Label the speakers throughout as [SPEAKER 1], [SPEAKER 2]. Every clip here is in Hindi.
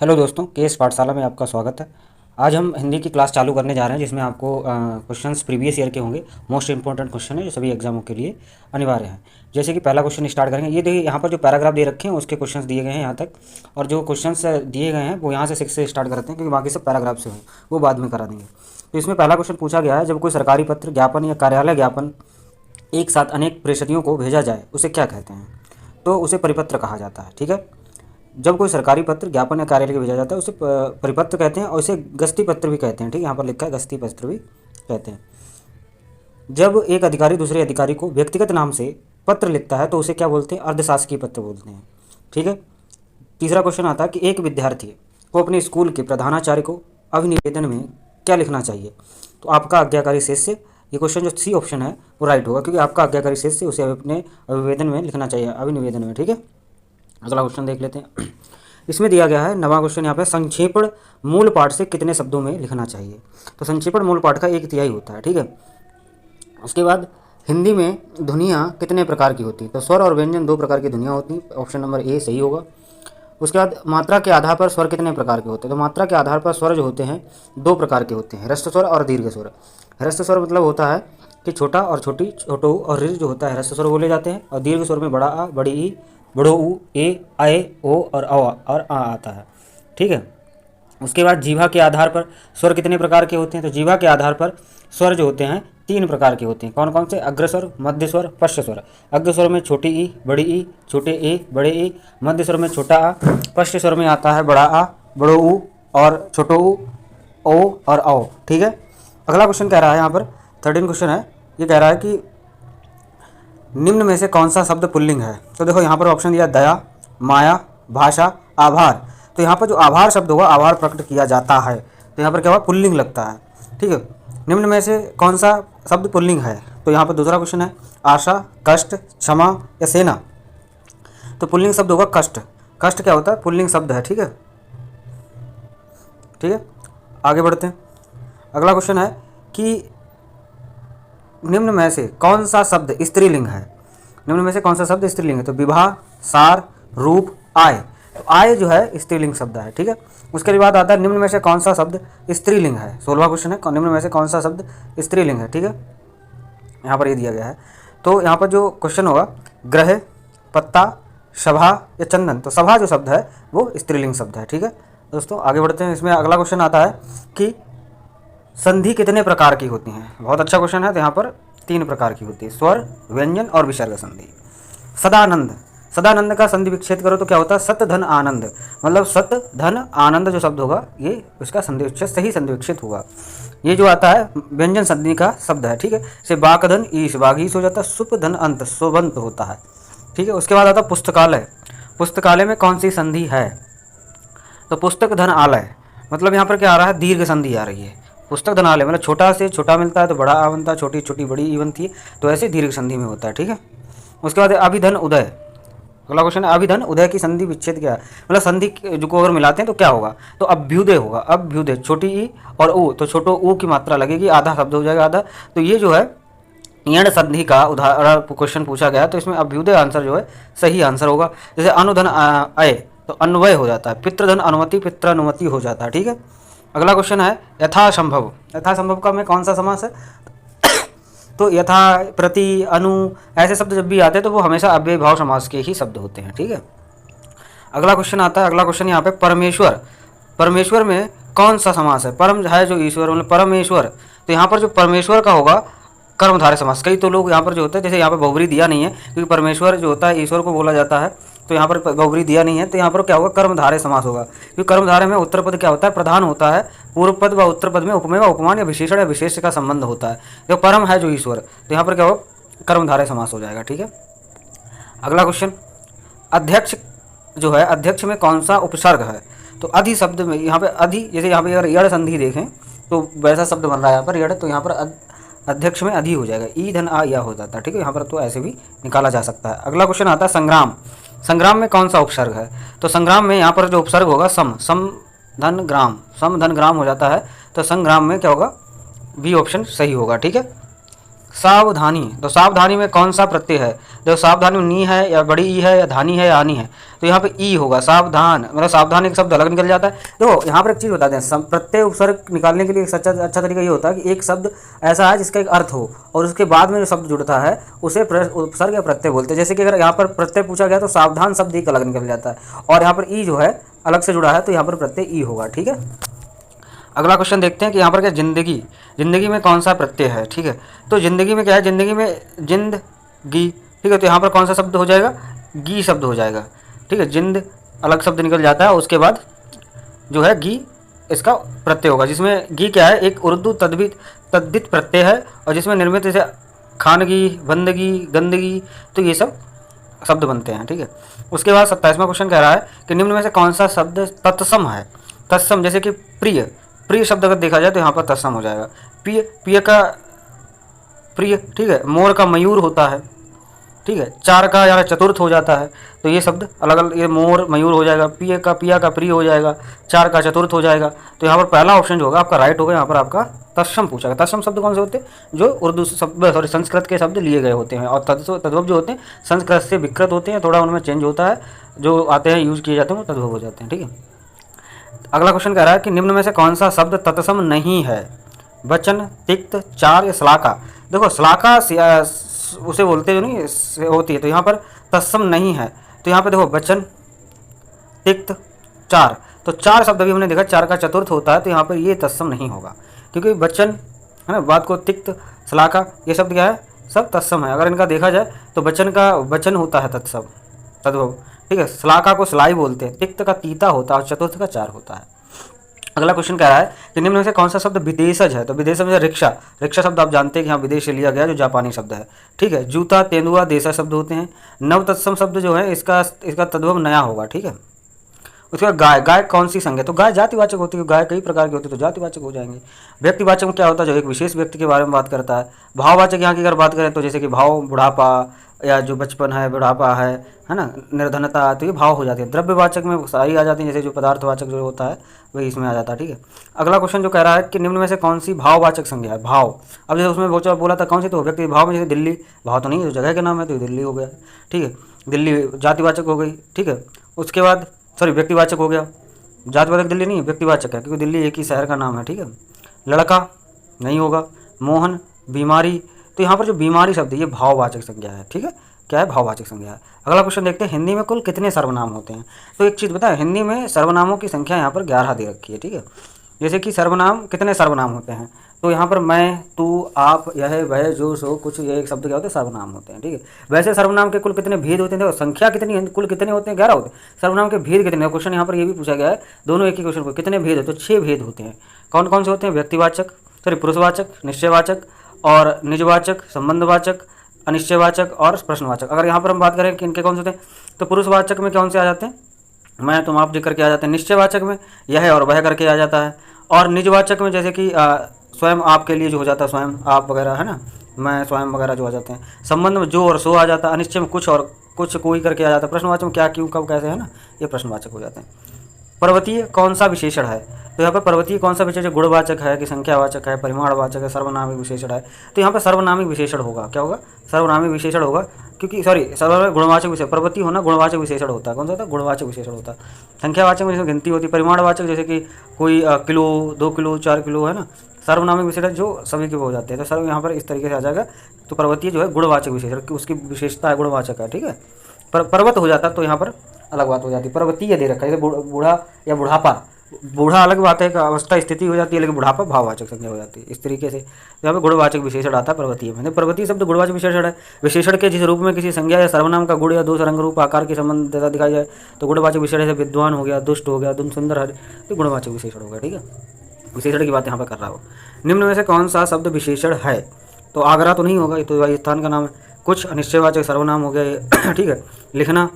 [SPEAKER 1] हेलो दोस्तों, केएस पाठशाला में आपका स्वागत है। आज हम हिंदी की क्लास चालू करने जा रहे हैं जिसमें आपको क्वेश्चंस प्रीवियस ईयर के होंगे। मोस्ट इंपॉर्टेंट क्वेश्चन है जो सभी एग्जामों के लिए अनिवार्य है। जैसे कि पहला क्वेश्चन स्टार्ट करेंगे। ये देखिए, यहाँ पर जो पैराग्राफ दे रखे हैं उसके क्वेश्चंस दिए गए हैं यहाँ तक, और जो क्वेश्चंस दिए गए हैं वो यहाँ से 6 से स्टार्ट करते हैं क्योंकि बाकी सब पैराग्राफ से हैं, वो बाद में करा देंगे। तो इसमें पहला क्वेश्चन पूछा गया है, जब कोई सरकारी पत्र, ज्ञापन या कार्यालय ज्ञापन एक साथ अनेक प्रेषियों को भेजा जाए उसे क्या कहते हैं? तो उसे परिपत्र कहा जाता है। ठीक है, जब कोई सरकारी पत्र, ज्ञापन या कार्यालय को भेजा जाता है उसे परिपत्र कहते हैं, और इसे गस्ती पत्र भी कहते हैं। ठीक है, यहाँ पर लिखा है गस्ती पत्र भी कहते हैं। जब एक अधिकारी दूसरे अधिकारी को व्यक्तिगत नाम से पत्र लिखता है तो उसे क्या बोलते हैं? अर्धशासकीय पत्र बोलते हैं। ठीक है, तीसरा क्वेश्चन आता है कि एक विद्यार्थी को अपने स्कूल के प्रधानाचार्य को अभिनिवेदन में क्या लिखना चाहिए? तो आपका आज्ञाकारी शिष्य। ये क्वेश्चन जो सी ऑप्शन है वो राइट होगा, क्योंकि आपका आज्ञाकारी शिष्य उसे अपने अभिवेदन में लिखना चाहिए, अभिनिवेदन में। ठीक है, अगला क्वेश्चन देख लेते हैं। इसमें दिया गया है नवा क्वेश्चन यहाँ पे, संक्षेपण मूल पाठ से कितने शब्दों में लिखना चाहिए? तो संक्षेपण मूल पाठ का 1/3 होता है। ठीक है, उसके बाद हिंदी में ध्वनियाँ कितने प्रकार की होती हैं? तो स्वर और व्यंजन 2 प्रकार की ध्वनियाँ होती हैं। ऑप्शन नंबर ए सही होगा। उसके बाद मात्रा के आधार पर स्वर कितने प्रकार के होते हैं? तो मात्रा के आधार पर स्वर जो होते हैं 2 प्रकार के होते हैं, ह्रस्व स्वर और दीर्घ स्वर। ह्रस्व स्वर मतलब होता है कि छोटा और छोटी, छोटो और ऋ जो होता है ह्रस्व स्वर बोले जाते हैं, और दीर्घ स्वर में बड़ा आ, बड़ी ई, बड़ो ऊ, ए, आए, ओ और आ आता है। ठीक है, उसके बाद जीवा के आधार पर स्वर कितने प्रकार के होते हैं? तो जीवा के आधार पर स्वर जो होते हैं 3 प्रकार के होते हैं। कौन कौन से? अग्रस्वर, मध्य स्वर, पश्च स्वर। अग्रस्वर में छोटी ई, बड़ी ई, छोटे ए, बड़े ए। मध्य स्वर में छोटा आ। पश्च स्वर में आता है बड़ा आ, बड़ो ऊ और छोटो ऊ, ओ और औ। ठीक है, अगला क्वेश्चन कह रहा है यहाँ पर 13 क्वेश्चन है। ये कह रहा है कि निम्न में से कौन सा शब्द पुल्लिंग है? तो देखो यहाँ पर ऑप्शन दिया दया, माया, भाषा, आभार। तो यहाँ पर जो आभार शब्द होगा, आभार प्रकट किया जाता है, तो यहाँ पर क्या होगा? पुल्लिंग लगता है। ठीक है, निम्न में से कौन सा शब्द पुल्लिंग है? तो यहाँ पर दूसरा क्वेश्चन है आशा, कष्ट, क्षमा या सेना। तो पुल्लिंग शब्द होगा कष्ट। कष्ट क्या होता है? पुल्लिंग शब्द है। ठीक है, ठीक है, आगे बढ़ते हैं। अगला क्वेश्चन है कि निम्न में से कौन सा शब्द स्त्रीलिंग है? निम्न में से कौन सा शब्द स्त्रीलिंग है? तो विवाह, सार, रूप, आय। तो आय जो है स्त्रीलिंग शब्द है। ठीक है, उसके बाद आता है निम्न में से कौन सा शब्द स्त्रीलिंग है? 16वां क्वेश्चन है, निम्न में से कौन सा शब्द स्त्रीलिंग है? ठीक है, यहाँ पर ये दिया गया है। तो यहाँ पर जो क्वेश्चन होगा ग्रह, पत्ता, सभा या चंदन। तो सभा जो शब्द है वो स्त्रीलिंग शब्द है। ठीक है दोस्तों, आगे बढ़ते हैं। इसमें अगला क्वेश्चन आता है कि संधि कितने प्रकार की होती हैं? बहुत अच्छा क्वेश्चन है। तो यहाँ पर 3 प्रकार की होती है, स्वर, व्यंजन और विसर्ग संधि। सदानंद, सदानंद का संधि विच्छेद करो तो क्या होता है? सत धन आनंद। मतलब सत धन आनंद जो शब्द होगा ये उसका संधि विच्छेद, सही संधि विच्छेद होगा। ये जो आता है व्यंजन संधि का शब्द है। ठीक है, से बाकधन ईश, बाघीश हो जाता है, सुप धन अंत, सुबंत होता है। ठीक है, उसके बाद आता है पुस्तकालय। पुस्तकालय में कौन सी संधि है? तो पुस्तक धन आलय। मतलब यहाँ पर क्या आ रहा है? दीर्घ संधि आ रही है। पुस्तक धनालय मतलब छोटा से छोटा मिलता है तो बड़ा आ बनता है, छोटी छोटी बड़ी ई बनती है, तो ऐसे दीर्घ संधि में होता है। ठीक है, उसके बाद अभिधन उदय। अगला क्वेश्चन है अभिधन उदय की संधि विच्छेद क्या है? मतलब संधि जो को अगर मिलाते हैं तो क्या होगा? तो अभ्युदय होगा। अभ्युदय, छोटी ई और ऊ, तो छोटो ऊ की मात्रा लगेगी, आधा शब्द हो जाएगा आधा। तो ये जो है यण संधि का उदाहरण क्वेश्चन पूछा गया, तो इसमें अभ्युदय आंसर जो है सही आंसर होगा। जैसे अनुधन अय तो अन्वय हो जाता है, पितृधन अनुमति, पित्रानुमति हो जाता है। ठीक है, अगला क्वेश्चन है यथासंभव। यथासंभव का में कौन सा समास है? तो यथा, प्रति, अनु ऐसे शब्द जब भी आते हैं तो वो हमेशा अव्यय भाव समास के ही शब्द होते हैं। ठीक है, अगला क्वेश्चन आता है। अगला क्वेश्चन यहाँ पे परमेश्वर। परमेश्वर में कौन सा समास है? परम है जो ईश्वर, मतलब परमेश्वर। तो यहाँ पर जो परमेश्वर का होगा कर्मधारय समास। कई तो लोग यहाँ पर जो होता है, जैसे यहाँ पर बहुब्री दिया नहीं है क्योंकि परमेश्वर जो होता है ईश्वर को बोला जाता है, तो यहाँ पर बहुब्री दिया नहीं है, तो यहाँ पर क्या होगा? कर्मधारय समास होगा। क्योंकि कर्मधारय में उत्तर पद क्या होता है? प्रधान होता है। पूर्व पद व उत्तर पद में उपमेय व उपमान या विशेषण या विशेष का संबंध होता है। जो परम है जो ईश्वर, तो यहाँ पर क्या होगा? कर्मधारय समास हो जाएगा। ठीक है, अगला क्वेश्चन अध्यक्ष जो है, अध्यक्ष में कौन सा उपसर्ग है? तो अधि शब्द में यहाँ पे अधि, जैसे यहाँ पे अगर यड़ संधि देखें तो वैसा शब्द बन रहा है यहाँ पर यड़, तो यहाँ पर अध्यक्ष में अधि हो जाएगा, ई धन आ या हो जाता है। ठीक है, यहाँ पर तो ऐसे भी निकाला जा सकता है। अगला क्वेश्चन आता है संग्राम। संग्राम में कौन सा उपसर्ग है? तो संग्राम में यहाँ पर जो उपसर्ग होगा सम, सम धन ग्राम, सम धन ग्राम हो जाता है। तो संग्राम में क्या होगा? बी ऑप्शन सही होगा। ठीक है, सावधानी, तो सावधानी में कौन सा प्रत्यय है? देखो सावधानी में नी है या बड़ी ई है या धानी है या आनी है, तो यहाँ पे ई होगा। सावधान मतलब सावधान एक शब्द अलग निकल जाता है। देखो यहाँ पर एक चीज़ बता दें, प्रत्यय उपसर्ग निकालने के लिए एक अच्छा तरीका ये होता है कि एक शब्द ऐसा है जिसका एक अर्थ हो और उसके बाद में जो शब्द जुड़ता है उसे उपसर्ग या प्रत्यय बोलते हैं। जैसे कि अगर यहाँ पर प्रत्यय पूछा गया तो सावधान शब्द एक अलग निकल जाता है, और यहाँ पर ई जो है अलग से जुड़ा है तो यहाँ पर प्रत्यय ई होगा। ठीक है, अगला क्वेश्चन देखते हैं कि यहाँ पर क्या जिंदगी, जिंदगी में कौन सा प्रत्यय है? ठीक है, तो जिंदगी में क्या है? जिंदगी में जिंदगी, ठीक है, तो यहाँ पर कौन सा शब्द हो जाएगा? गी शब्द हो जाएगा। ठीक है, जिंद अलग शब्द निकल जाता है, उसके बाद जो है गी इसका प्रत्यय होगा, जिसमें गी क्या है? एक उर्दू तद्धित प्रत्यय है और जिसमें निर्मित जैसे खानगी, बंदगी, गंदगी, तो ये सब शब्द बनते हैं। ठीक है, उसके बाद 27वां क्वेश्चन कह रहा है कि निम्न में से कौन सा शब्द तत्सम है? तत्सम जैसे कि प्रिय, प्रिय शब्द अगर देखा जाए तो यहाँ पर तत्सम हो जाएगा। प्रिय, प्रिय का प्रिय, ठीक है, मोर का मयूर होता है। ठीक है, चार का यार चतुर्थ हो जाता है, तो ये शब्द अलग अलग, ये मोर मयूर हो जाएगा, पिया का प्रिय हो जाएगा, चार का चतुर्थ हो जाएगा। तो यहाँ पर पहला ऑप्शन जो होगा आपका राइट होगा। यहाँ पर आपका तत्सम पूछा गया। तत्सम शब्द कौन से होते हैं? जो उर्दू शब्द सॉरी संस्कृत के शब्द लिए गए होते हैं, और तद्भव जो होते हैं संस्कृत से विकृत होते हैं, थोड़ा उनमें चेंज होता है, जो आते हैं यूज किए जाते हैं वो तद्भव हो जाते हैं। ठीक है, अगला क्वेश्चन कह रहा है कि निम्न में से कौन सा शब्द तत्सम नहीं है? वचन, तिक्त, चार या श्लाका। देखो श्लाका उसे बोलते जो नहीं होती है, तो यहाँ पर तत्सम नहीं है। तो यहाँ पर देखो वचन, तिक्त, चार, तो चार शब्द भी हमने देखा चार का चतुर्थ होता है, तो यहाँ पर ये तत्सम नहीं होगा, क्योंकि वचन है ना, बात को तिक्त, श्लाका, ये शब्द क्या है? सब तत्सम है। अगर इनका देखा जाए तो वचन का वचन होता है तत्सम, तद्भव। ठीक है, श्लाका को स्लाई बोलते हैं, तिक्त का तीता होता है और चतुर्थ का चार होता है। अगला क्वेश्चन कह रहा है कि निम्न में से कौन सा शब्द विदेशज है? तो विदेशज में रिक्शा, रिक्शा शब्द आप जानते हैं कि यहाँ विदेश से लिया गया, जो जापानी शब्द है। ठीक है, जूता, तेंदुआ, देशा शब्द होते हैं। नव तत्सम शब्द जो है इसका तद्भव नया होगा। ठीक है, उसके बाद गाय, गाय कौन सी संज्ञा? तो गाय जातिवाचक होती है, गाय कई प्रकार की होती है तो जातिवाचक हो जाएंगे। व्यक्तिवाचक में क्या होता है? जो एक विशेष व्यक्ति के बारे में बात करता है। भाववाचक यहाँ की अगर बात करें तो जैसे कि भाव, बुढ़ापा या जो बचपन है, बुढ़ापा है ना, निर्धनता, तो ये भाव हो जाती है। द्रव्यवाचक में सारी आ जाती है, जैसे जो पदार्थवाचक जो होता है वही इसमें आ जाता है। ठीक है, अगला क्वेश्चन जो कह रहा है कि निम्न में से कौन सी भाववाचक संज्ञा है? भाव, अब जैसे उसमें बोला था कौन सी, तो व्यक्ति भाव में जैसे दिल्ली, भाव तो नहीं है, तो जगह का नाम है तो दिल्ली हो गया। ठीक है, दिल्ली जातिवाचक हो गई। ठीक है, उसके बाद सॉरी व्यक्तिवाचक हो गया, जातिवाचक दिल्ली नहीं है, व्यक्तिवाचक है, क्योंकि दिल्ली एक ही शहर का नाम है। ठीक है, लड़का नहीं होगा, मोहन, बीमारी, तो यहाँ पर जो बीमारी शब्द है ये भाववाचक संज्ञा है। ठीक है, क्या है? भाववाचक संज्ञा है। अगला क्वेश्चन देखते हैं, हिंदी में कुल कितने सर्वनाम होते हैं? तो एक चीज़ बताएं, हिंदी में सर्वनामों की संख्या यहाँ पर 11 दे रखी है। ठीक है, जैसे कि सर्वनाम, कितने सर्वनाम होते हैं? तो यहाँ पर मैं, तू, आप, यह, वह, जो, सो, कुछ, ये एक शब्द क्या होते हैं? सर्वनाम होते हैं। ठीक है, वैसे सर्वनाम के कुल कितने भेद होते हैं? देखो संख्या कितनी है, कुल कितने होते हैं? 11 होते हैं। सर्वनाम के भेद कितने? क्वेश्चन यहाँ पर ये भी पूछा गया है, दोनों एक ही क्वेश्चन को, कितने भेद होते हैं? तो 6 भेद होते हैं। कौन कौन से होते हैं? व्यक्तिवाचक, सॉरी पुरुषवाचक, निश्चयवाचक और निजवाचक, संबंधवाचक, अनिश्चयवाचक और प्रश्नवाचक। अगर यहाँ पर हम बात करें कि इनके कौन से होते हैं, तो पुरुषवाचक में कौन से आ जाते हैं? मैं, तुम, आप जी करके आ जाते हैं। निश्चयवाचक में यह और वह करके आ जाता है। और निजवाचक में जैसे कि स्वयं, आपके लिए जो हो जाता है स्वयं, आप वगैरह, है ना, मैं, स्वयं वगैरह जो आ जाते हैं। संबंध में जो और सो आ जाता है। अनिश्चय में कुछ और कुछ, कोई करके आ जाता है। प्रश्नवाचक में क्या, क्यों, कब, कैसे, है ना, ये प्रश्नवाचक हो जाते हैं। पर्वतीय कौन सा विशेषण है? तो यहाँ पर पर्वतीय कौन सा विशेषण? गुणवाचक है कि संख्यावाचक है, परिमाणवाचक है, सर्वनामिक विशेषण है? तो यहाँ पर सर्वनामिक विशेषण होगा। क्या होगा? सर्वनामिक विशेषण होगा, क्योंकि सॉरी सर्वनामिक गुणवाचक विशेषण, पर्वतीय होना गुणवाचक विशेषण होता है। कौन सा होता है? गुणवाचक विशेषण होता है। संख्यावाचक में गिनती होती है। परिमाणवाचक जैसे कि कोई किलो, 2 किलो, 4 किलो, है ना। सर्वनामिक विशेषण जो सभी के हो जाते हैं, तो सर्व यहाँ पर इस तरीके से आ जाएगा। तो पर्वतीय जो है गुणवाचक विशेषण, उसकी विशेषता है गुणवाचक है। ठीक है, पर्वत हो जाता तो यहाँ पर अलग बात हो जाती है। पर्वतीय दे रखा है, जैसे बूढ़ा या बुढ़ापा, बूढ़ा अलग बात है, एक अवस्था स्थिति हो जाती है, लेकिन बुढ़ापा भाववाचक संज्ञा हो जाती है। इस तरीके से यहाँ पे गुणवाचक विशेषण आता है पर्वतीय में। पर्वतीय शब्द गुणवाचक विशेषण है। विशेषण के जिस रूप में किसी संज्ञा या सर्वनाम का गुण या दोष, रंग, रूप, आकार के संबंध दिखाई जाए तो गुणवाचक विशेषण है। विद्वान हो गया, दुष्ट हो गया, तुम सुंदर है, तो गुणवाचक विशेषण होगा। ठीक है, विशेषण की बात यहाँ पर कर रहा हो। निम्न में से कौन सा शब्द विशेषण है? तो आगरा तो नहीं होगा, ये तो स्थान का नाम है। कुछ अनिश्चयवाचक सर्वनाम हो गया ये। ठीक है, लिखना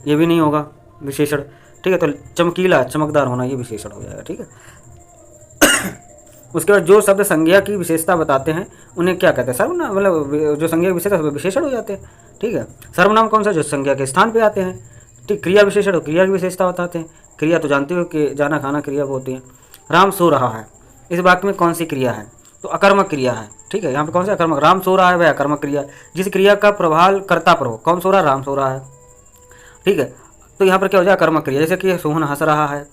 [SPEAKER 1] ये भी नहीं होगा विशेषण। ठीक है, तो चमकीला, चमकदार होना ये विशेषण हो जाएगा। ठीक है, उसके बाद जो शब्द संज्ञा की विशेषता बताते हैं उन्हें क्या कहते हैं? सर्वनाम, मतलब जो संज्ञा की विशेषता विशेषण हो जाते हैं। ठीक है, सर्वनाम कौन सा? जो संज्ञा के स्थान पे आते हैं। ठीक, क्रिया विशेषण, क्रिया की विशेषता बताते हैं। क्रिया तो जानते हो कि जाना, खाना क्रिया होती है। राम सो रहा है, इस वाक्य में कौन सी क्रिया है? तो अकर्मक क्रिया है, ठीक है। यहाँ पे कौन सा अकर्मक, राम सो रहा है वह अकर्मक क्रिया, जिस क्रिया का प्रभाव कर्ता पर हो, कौन सो रहा है, राम सो रहा है, ठीक है। तो यहाँ पर क्या हो जाए, अकर्मक क्रिया, जैसे कि सोहन हंस रहा है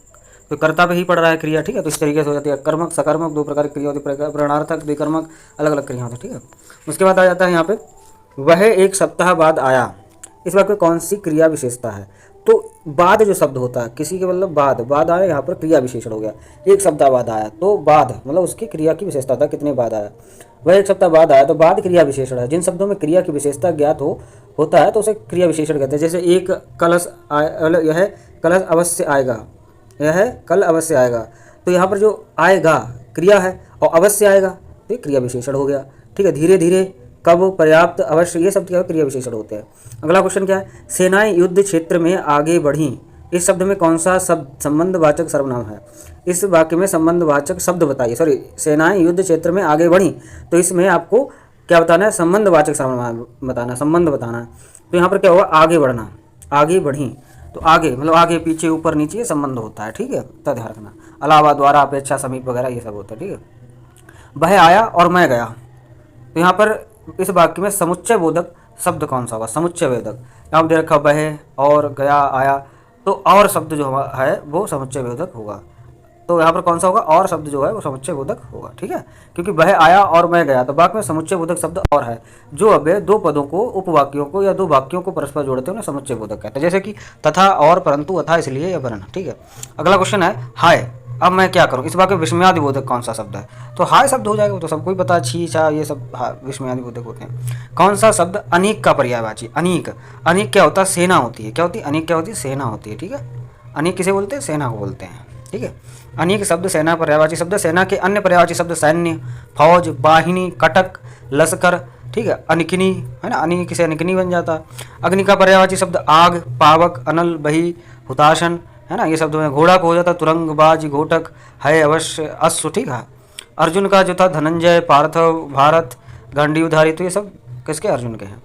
[SPEAKER 1] तो कर्ता पे ही पड़ रहा है क्रिया, ठीक है। तो इस तरीके से हो जाती है कर्मक सकर्मक, दो प्रकार की क्रिया होती है, प्रणर्थक द्विकर्मक, अलग अलग क्रिया होती है, ठीक है। उसके बाद आ जाता है यहाँ पे वह एक सप्ताह बाद आया, इस वाक्य में कौन सी क्रिया विशेषता है। तो बाद जो शब्द होता है किसी के मतलब बाद आया, यहाँ पर क्रिया विशेषण हो गया, एक सप्ताह बाद आया तो बाद मतलब उसकी क्रिया की विशेषता होता है कितने बाद आया, वह एक सप्ताह बाद आया तो बाद क्रिया विशेषण है। जिन शब्दों में क्रिया की विशेषता ज्ञात होता है तो उसे क्रिया विशेषण कहते हैं। जैसे एक कलश यह कलश अवश्य आएगा, यह कल अवश्य आएगा, तो यहाँ पर जो आएगा क्रिया है और अवश्य आएगा तो ये क्रिया विशेषण हो गया, ठीक है। धीरे धीरे, कब, पर्याप्त, अवश्य, ये सब क्या क्रिया विशेषण होते हैं। अगला क्वेश्चन क्या है, सेनाएं युद्ध क्षेत्र में आगे बढ़ीं, इस शब्द में कौन सा शब्द संबंधवाचक सर्वनाम है। इस वाक्य में संबंधवाचक शब्द बताइए, सॉरी सेनाएं युद्ध क्षेत्र में आगे बढ़ीं, तो इसमें आपको क्या बताना है, संबंधवाचक सर्वनाम बताना, संबंध बताना है। तो यहाँ पर क्या होगा, आगे बढ़ना, आगे बढ़ी, तो आगे मतलब आगे पीछे ऊपर नीचे ये संबंध होता है, ठीक है, तो ध्यान रखना। अलावा, द्वारा, अपेक्षा, समीप वगैरह ये सब होता है, ठीक है। वह आया और मैं गया, तो यहाँ पर इस वाक्य में समुच्चय बोधक शब्द कौन सा होगा, समुच्चय बोधक, यहाँ दे रखा वह और गया आया, तो और शब्द जो है वो समुच्चय बोधक होगा। तो यहाँ पर कौन सा होगा, और शब्द जो है वो समुच्चय बोधक होगा, ठीक है, क्योंकि वह आया और मैं गया, तो वाक्य में समुच्चय बोधक शब्द और है, जो अव्यय दो पदों को, उपवाक्यों को या दो वाक्यों को परस्पर जोड़ते हैं उन्हें समुच्चय बोधक कहते हैं, जैसे कि तथा, और, परंतु, अथा, इसलिए, या वरन, ठीक है। अगला क्वेश्चन है हाय, अब मैं क्या करूँ, इस वाक्य में विस्मयादि बोधक कौन सा शब्द है, तो हाय शब्द हो जाएगा, तो सबको ही पता है, छी छा ये सब विस्मयादि बोधक होते हैं। कौन सा शब्द अनीक का पर्यायवाची, अनीक, अनीक क्या होता है, सेना होती है, क्या होती है, अनीक क्या होती है, सेना होती है, ठीक है। अनीक किसे बोलते हैं, सेना को बोलते हैं, ठीक है। अनेक शब्द सेना पर्यायवाची शब्द, सेना के अन्य पर्यायवाची शब्द सैन्य, फौज, वाहिनी, कटक, लश्कर, ठीक है, अनिकिनी है ना, अनिक से अनिकिनी बन जाता है। अग्नि का पर्यायवाची शब्द आग, पावक, अनल, बही, हुताशन है ना, ये शब्द में। घोड़ा को हो जाता तुरंग, बाज, घोटक, है, अवश्य, अश्व, ठीक है। अर्जुन का जो था धनंजय, पार्थव, भारत, गांडीवधारी, तो ये सब किसके, अर्जुन के हैं।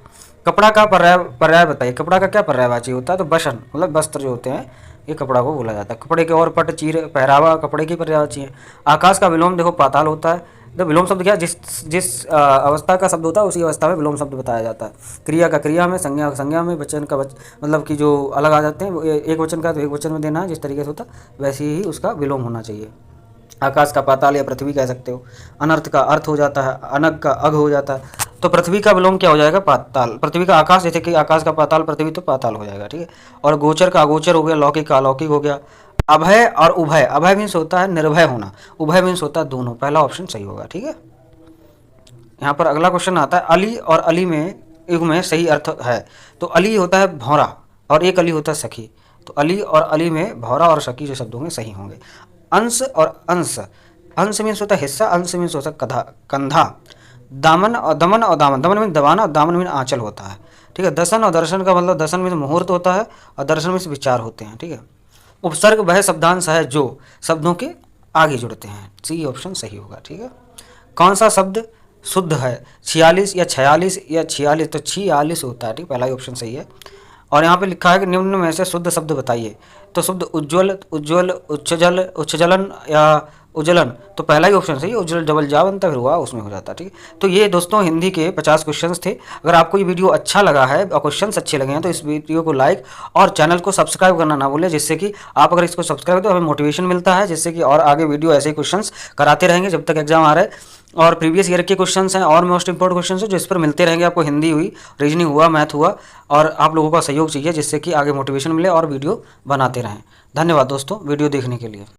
[SPEAKER 1] कपड़ा का पर्याय बताइए, कपड़ा का क्या पर्यायवाची होता है, तो बसन मतलब वस्त्र जो होते हैं ये कपड़ा को बोला जाता है। कपड़े के और पट, चीर, पहरावा कपड़े की पर्यायवाची है। आकाश का विलोम देखो पाताल होता है, तो विलोम शब्द क्या, जिस अवस्था का शब्द होता है उसी अवस्था में विलोम शब्द बताया जाता है। क्रिया का क्रिया में, संज्ञा का संज्ञा में, वचन का मतलब कि जो अलग आ जाते हैं, एक वचन का तो एक वचन में देना है, जिस तरीके से होता वैसे ही उसका विलोम होना चाहिए। आकाश का पाताल या पृथ्वी कह सकते हो। अनर्थ का अर्थ हो जाता है, अनग का अग हो जाता है, तो पृथ्वी का विलोम क्या हो जाएगा, पाताल। पृथ्वी का आकाश, जैसे कि आकाश का पाताल पृथ्वी, तो पाताल हो जाएगा, ठीक है। और गोचर का अगोचर हो गया, लौकिक का अलौकिक हो गया। अभय और उभय, अभय मीन्स होता है निर्भय होना, उभय मीन्स होता है दोनों, पहला ऑप्शन सही होगा, ठीक है। यहाँ पर अगला क्वेश्चन आता है अली और अली में युग में सही अर्थ है, तो अली होता है भौरा और एक अली होता है सखी, तो अली और अली में भौरा और सखी जो शब्द होंगे सही होंगे। अंश और अंश, अंश मीन्स होता है हिस्सा, अंश मीन्स होता है कंधा। दामन और दमन, और दामन, दमन मीन दबाना और दामन मीन आंचल होता है, ठीक है। दर्शन और दर्शन का मतलब, दर्शन मीन मुहूर्त होता है और दर्शन मीन विचार होते हैं, ठीक है। उपसर्ग वह शब्दांश है जो शब्दों के आगे जुड़ते हैं, सी ऑप्शन सही होगा, ठीक है। कौन सा शब्द शुद्ध है, 46 या 46 या 46, तो 46 होता है, ठीक, पहला ही ऑप्शन सही है। और यहाँ पे लिखा है कि निम्न में से शुद्ध शब्द बताइए, तो शुद्ध उज्ज्वल, उज्ज्वल, उच्चजल, उच्चजलन या उज्जलन, तो पहला ही ऑप्शन सही है, उज्ज्वल डबल जा बनता फिर हुआ उसमें हो जाता है, ठीक है। तो ये दोस्तों हिंदी के 50 क्वेश्चंस थे। अगर आपको ये वीडियो अच्छा लगा है और क्वेश्चंस अच्छे लगे हैं तो इस वीडियो को लाइक और चैनल को सब्सक्राइब करना ना भूलें, जिससे कि आप अगर इसको सब्सक्राइब करें तो हमें मोटिवेशन मिलता है, जिससे कि और आगे वीडियो ऐसे ही क्वेश्चंस कराते रहेंगे जब तक एग्जाम आ रहा है। और प्रीवियस ईयर के क्वेश्चंस हैं और मोस्ट इंपॉर्टेंट क्वेश्चंस हैं जो इस पर मिलते रहेंगे आपको, हिंदी हुई, रीजनिंग हुआ, मैथ हुआ, और आप लोगों का सहयोग चाहिए जिससे कि आगे मोटिवेशन मिले और वीडियो बनाते रहें। धन्यवाद दोस्तों वीडियो देखने के लिए।